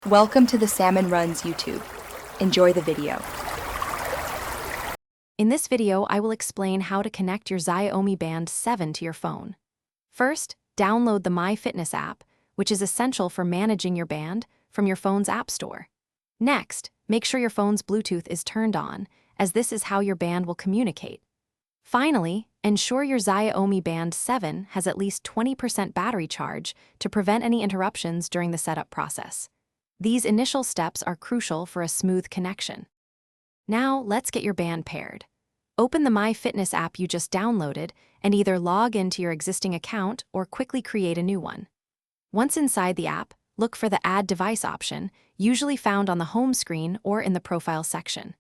Welcome to the Salmon Runs YouTube. Enjoy the video. In this video, I will explain how to connect your Xiaomi Band 7 to your phone. First, download the MyFitness app, which is essential for managing your band from your phone's app store. Next, make sure your phone's Bluetooth is turned on, as this is how your band will communicate. Finally, ensure your Xiaomi Band 7 has at least 20% battery charge to prevent any interruptions during the setup process. These initial steps are crucial for a smooth connection. Now, let's get your band paired. Open the MyFitness app you just downloaded and either log into your existing account or quickly create a new one. Once inside the app, look for the Add Device option, usually found on the home screen or in the Profile section.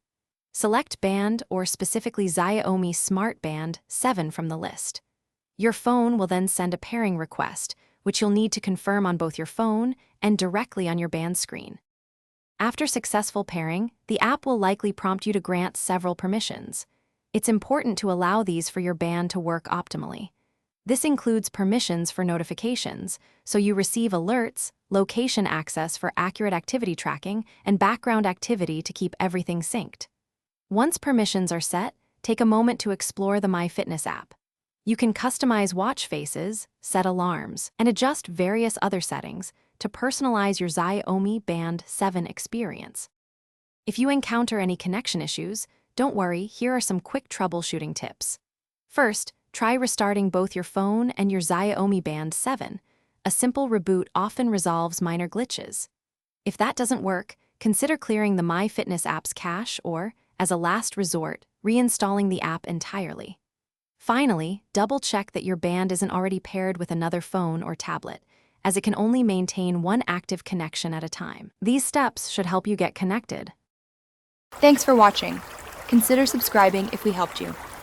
Select Band or specifically Xiaomi Smart Band 7 from the list. Your phone will then send a pairing request, which you'll need to confirm on both your phone and directly on your band screen. After successful pairing, the app will likely prompt you to grant several permissions. It's important to allow these for your band to work optimally. This includes permissions for notifications, so you receive alerts, location access for accurate activity tracking, and background activity to keep everything synced. Once permissions are set, take a moment to explore the MyFitness app. You can customize watch faces, set alarms, and adjust various other settings to personalize your Xiaomi Band 7 experience. If you encounter any connection issues, don't worry, here are some quick troubleshooting tips. First, try restarting both your phone and your Xiaomi Band 7. A simple reboot often resolves minor glitches. If that doesn't work, consider clearing the MyFitness app's cache or, as a last resort, reinstalling the app entirely. Finally, double-check that your band isn't already paired with another phone or tablet, as it can only maintain one active connection at a time. These steps should help you get connected. Thanks for watching. Consider subscribing if we helped you.